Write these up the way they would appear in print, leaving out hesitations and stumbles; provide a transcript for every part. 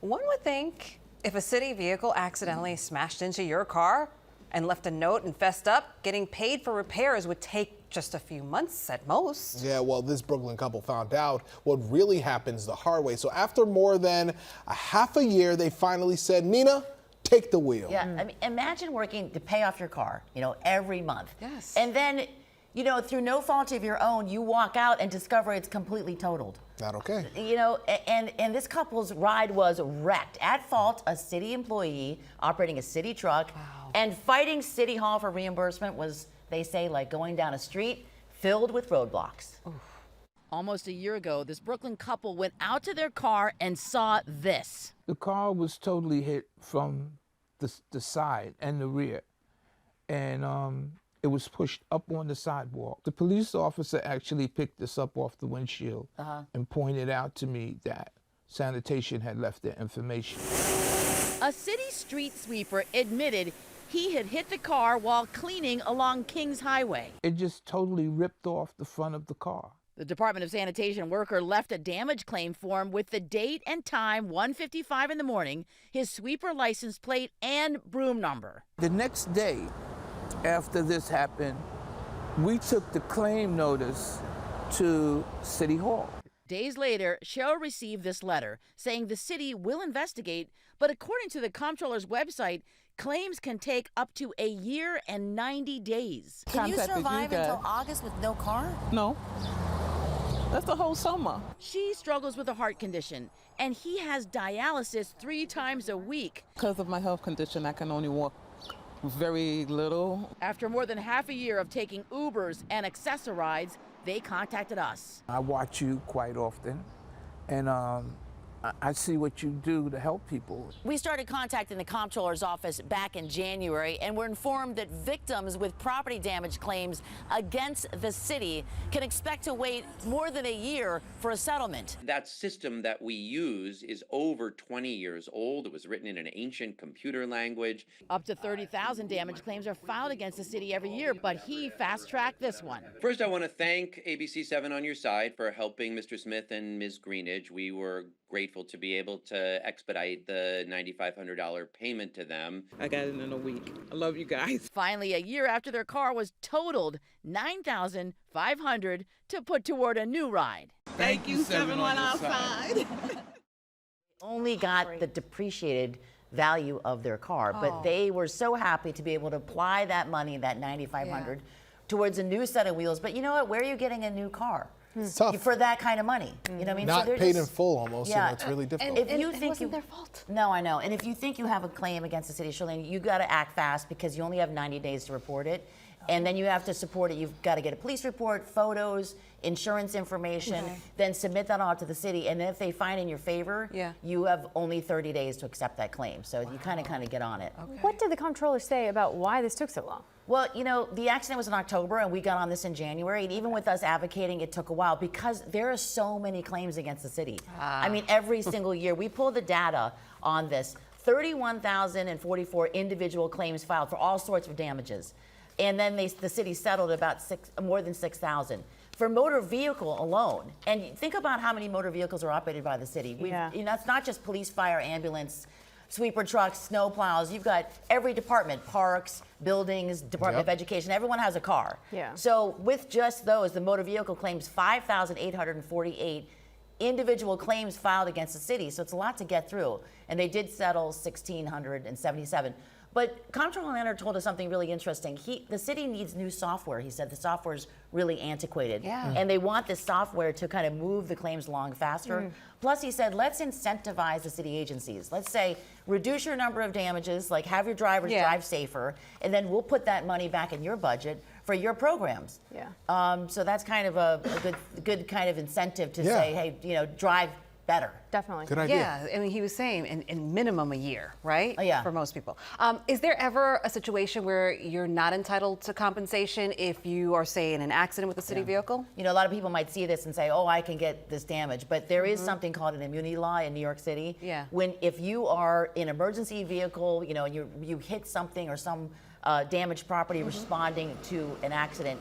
One would think if a city vehicle accidentally smashed into your car and left a note and fessed up, getting paid for repairs would take just a few months at most. Yeah, well, this Brooklyn couple found out what really happens the hard way. So after more than a half a year, they finally said, Nina, take the wheel. Yeah, I mean, imagine working to pay off your car, every month. Yes. And then, through no fault of your own, you walk out and discover it's completely totaled. Not okay. And this couple's ride was wrecked. At fault, a city employee operating a city truck. Wow. And fighting City Hall for reimbursement was, they say, like going down a street filled with roadblocks. Oof. Almost a year ago, this Brooklyn couple went out to their car and saw this. The car was totally hit from the side and the rear, and it was pushed up on the sidewalk. The police officer actually picked this up off the windshield and pointed out to me that sanitation had left their information. A city street sweeper admitted he had hit the car while cleaning along Kings Highway. It just totally ripped off the front of the car. The Department of Sanitation worker left a damage claim form with the date and time, 1:55 in the morning, his sweeper license plate, and broom number. The next day after this happened, we took the claim notice to City Hall. Days later, Cheryl received this letter saying the city will investigate, but according to the comptroller's website, claims can take up to a year and 90 days. Can you survive until August with no car? No. That's the whole summer. She struggles with a heart condition, and he has dialysis 3 times a week. Because of my health condition, I can only walk very little. After more than half a year of taking Ubers and Accessorides, they contacted us. I watch you quite often, and I see what you do to help people. We started contacting the comptroller's office back in January, and we're informed that victims with property damage claims against the city can expect to wait more than a year for a settlement. That system that we use is over 20 years old. It was written in an ancient computer language. Up to 30,000 damage claims are filed against the city every year, but he fast-tracked this one. First, I want to thank ABC-7 on your side for helping Mr. Smith and Ms. Greenidge. We were grateful to be able to expedite the $9,500 payment to them. I got it in a week. I love you guys. Finally, a year after their car was totaled, $9,500 to put toward a new ride. Thank you, 7-1 outside. Only got the depreciated value of their car, but they were so happy to be able to apply that money, that $9,500, towards a new set of wheels. But you know what? Where are you getting a new car? It's tough. For that kind of money, you know what I mean? Not so paid in full almost, Yeah. it's really difficult. If you think it wasn't their fault. No, I know. And if you think you have a claim against the city of Charlotte, you got to act fast because you only have 90 days to report it. And then you have to support it. You've got to get a police report, photos, insurance information, then submit that all to the city. And then if they find in your favor, you have only 30 days to accept that claim. So you kind of get on it. Okay. What did the comptroller say about why this took so long? Well, the accident was in October, and we got on this in January. And even with us advocating, it took a while because there are so many claims against the city. I mean, every single year. We pull the data on this. 31,044 individual claims filed for all sorts of damages. And then the city settled about more than 6,000 for motor vehicle alone. And think about how many motor vehicles are operated by the city. It's not just police, fire, ambulance, sweeper trucks, snow plows. You've got every department, parks, buildings, Department of Education. Everyone has a car. So with just those, the motor vehicle claims 5,848 individual claims filed against the city. So it's a lot to get through. And they did settle 1,677. But Comptroller Leonard told us something really interesting. The city needs new software. He said the software is really antiquated. And they want this software to kind of move the claims along faster. Plus, he said, let's incentivize the city agencies. Let's say, reduce your number of damages, like have your drivers drive safer, and then we'll put that money back in your budget for your programs. So that's kind of a good kind of incentive to say, hey, drive better. Definitely. Good idea. Yeah, I mean, he was saying in minimum a year, right? Yeah. For most people. Is there ever a situation where you're not entitled to compensation if you are, say, in an accident with a city vehicle? A lot of people might see this and say, oh, I can get this damage. But there is something called an immunity law in New York City. If you are in an emergency vehicle, and you hit something or some damaged property responding to an accident,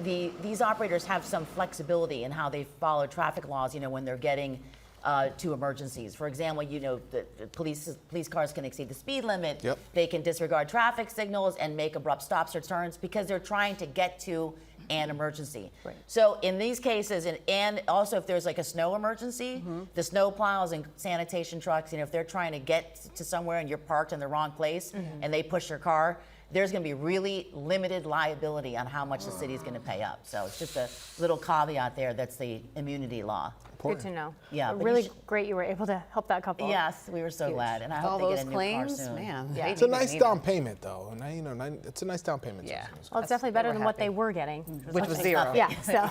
these operators have some flexibility in how they follow traffic laws, when they're getting to emergencies. For example, you know, the police cars can exceed the speed limit. Yep. They can disregard traffic signals and make abrupt stops or turns because they're trying to get to an emergency. Right. So in these cases, and also if there's like a snow emergency, the snow plows and sanitation trucks, you know, if they're trying to get to somewhere and you're parked in the wrong place and they push your car, there's going to be really limited liability on how much the city is going to pay up. So it's just a little caveat there. That's the immunity law. Good to know. Yeah, but Really you great you were able to help that couple. Yes, we were so glad, and I hope All they those get a new claims, car soon. man. Yeah. hate It's a to nice even- down payment, though. And, you know, it's a nice down payment. Yeah. Well, it's definitely better were than what happy. they were getting. Which was zero. Yeah, so.